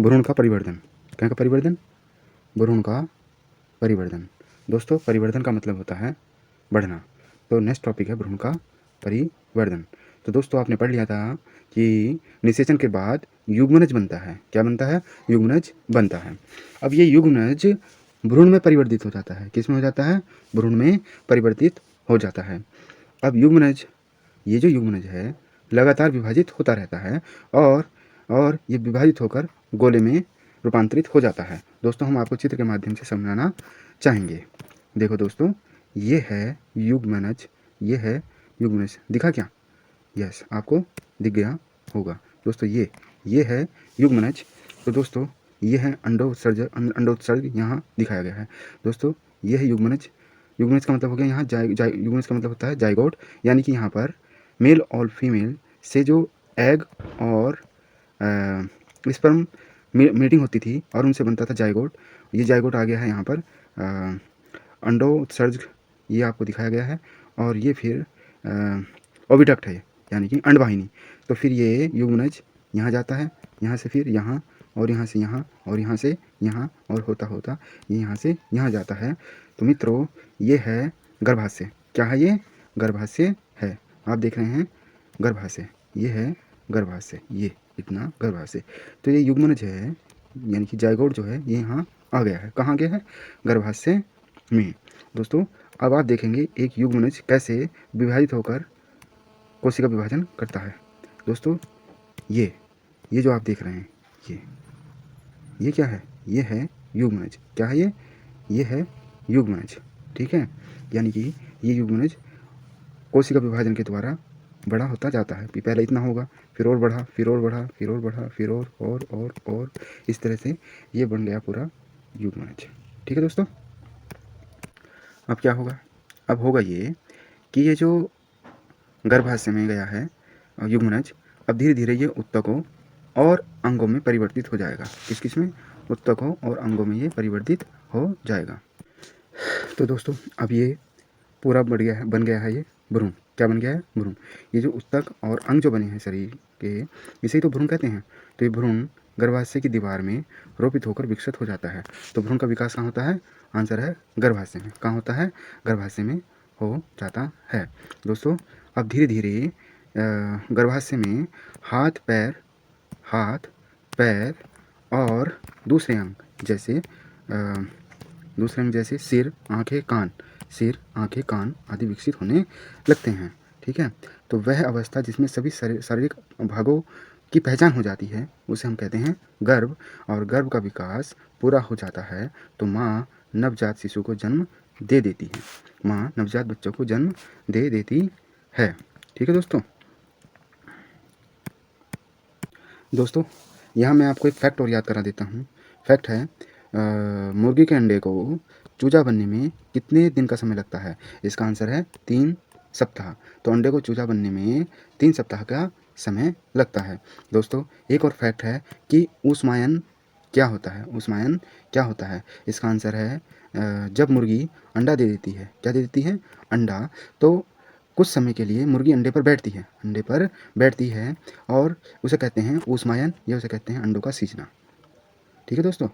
भ्रूण का परिवर्धन। क्या का परिवर्धन? भ्रूण का परिवर्धन। दोस्तों परिवर्धन का मतलब होता है बढ़ना। तो नेक्स्ट टॉपिक है भ्रूण का परिवर्धन। तो दोस्तों आपने पढ़ लिया था कि निषेचन के बाद युग्मनज बनता है। क्या बनता है? युग्मनज बनता है। अब ये युग्मनज भ्रूण में परिवर्तित हो जाता है। किस में हो जाता है? भ्रूण में परिवर्तित हो जाता है। अब युग्मनज, ये जो युग्मनज है लगातार विभाजित होता रहता है और ये विभाजित होकर गोले में रूपांतरित हो जाता है। दोस्तों हम आपको चित्र के माध्यम से समझाना चाहेंगे। देखो दोस्तों, ये है युग्मनज, ये है युग्मनज। दिखा क्या? यस, आपको दिख गया होगा। दोस्तों ये है युग्मनज। तो दोस्तों ये है अंडोत्सर्ज, अंडोत्सर्ग यहाँ दिखाया गया है। दोस्तों ये है युग्मनज। युग्मनज का मतलब हो गया यहाँ युग्मनज का मतलब होता है जाइगोट, यानी कि यहाँ पर मेल और फीमेल से जो एग और स्पर्म मीटिंग होती थी और उनसे बनता था जाइगोट। ये जाइगोट आ गया है यहाँ पर अंडोत्सर्ज, ये आपको दिखाया गया है। और ये फिर ओविडक्ट है, यानी कि अंडवाहिनी। तो फिर ये युग्मनज यहाँ जाता है, यहाँ से फिर यहाँ, और यहाँ से यहाँ, और यहाँ से यहाँ, और होता होता ये यहाँ से यहाँ जाता है। तो मित्रों ये है गर्भाशय। क्या है ये? गर्भाशय है। आप देख रहे हैं गर्भाशय, ये है गर्भाशय, ये इतना गर्भाशय। तो ये युग्मनज है, यानी कि जाइगोट जो है ये यहाँ आ गया है। कहाँ गया है? गर्भाशय में। दोस्तों अब आप देखेंगे एक युग्मनज कैसे विभाजित होकर कोशिका विभाजन करता है। दोस्तों ये जो आप देख रहे हैं ये क्या है? ये है युग्मनज। क्या है ये? ये है युग्मनज। ठीक है, यानी कि ये युग्मनज कोशिका विभाजन के द्वारा बड़ा होता जाता है। पहले इतना होगा, फिर और बढ़ा, फिर और बढ़ा, फिर और बढ़ा, फिर और इस तरह से ये बन गया पूरा युग्मनज। ठीक है दोस्तों, अब क्या होगा? अब होगा ये कि ये जो गर्भाशय में गया है युग्मनज, अब धीरे धीरे ये ऊतकों और अंगों में परिवर्तित हो जाएगा। किस किस में? ऊतकों और अंगों में ये परिवर्तित हो जाएगा। तो दोस्तों अब ये पूरा बन गया है ये भ्रूण। क्या बन गया है? भ्रूण। ये जो ऊतक और अंग जो बने हैं शरीर के, इसे ही तो भ्रूण कहते हैं। तो ये भ्रूण गर्भाशय की दीवार में रोपित होकर विकसित हो जाता है। तो भ्रूण का विकास कहाँ होता है? आंसर है गर्भाशय में। कहाँ होता है? गर्भाशय में हो जाता है। दोस्तों अब धीरे धीरे गर्भाशय में हाथ पैर और दूसरे अंग जैसे सिर, आंखें, कान आदि विकसित होने लगते हैं। ठीक है, तो वह अवस्था जिसमें सभी शारीरिक भागों की पहचान हो जाती है उसे हम कहते हैं गर्भ। और गर्भ का विकास पूरा हो जाता है तो माँ नवजात शिशु को जन्म दे देती है। माँ नवजात बच्चों को जन्म दे देती है। ठीक है दोस्तों यहाँ मैं आपको एक फैक्ट और याद करा देता हूँ। फैक्ट है मुर्गी के अंडे को चूजा बनने में कितने दिन का समय लगता है? इसका आंसर है 3 सप्ताह। तो अंडे को चूजा बनने में 3 सप्ताह का समय लगता है। दोस्तों एक और फैक्ट है कि ऊष्मायन क्या होता है? ऊष्मायन क्या होता है? इसका आंसर है जब मुर्गी अंडा दे देती है। क्या दे देती है? अंडा। तो कुछ समय के लिए मुर्गी अंडे पर बैठती है और उसे कहते हैं ऊष्मायन, या उसे कहते हैं अंडों का सींचना। ठीक है दोस्तों।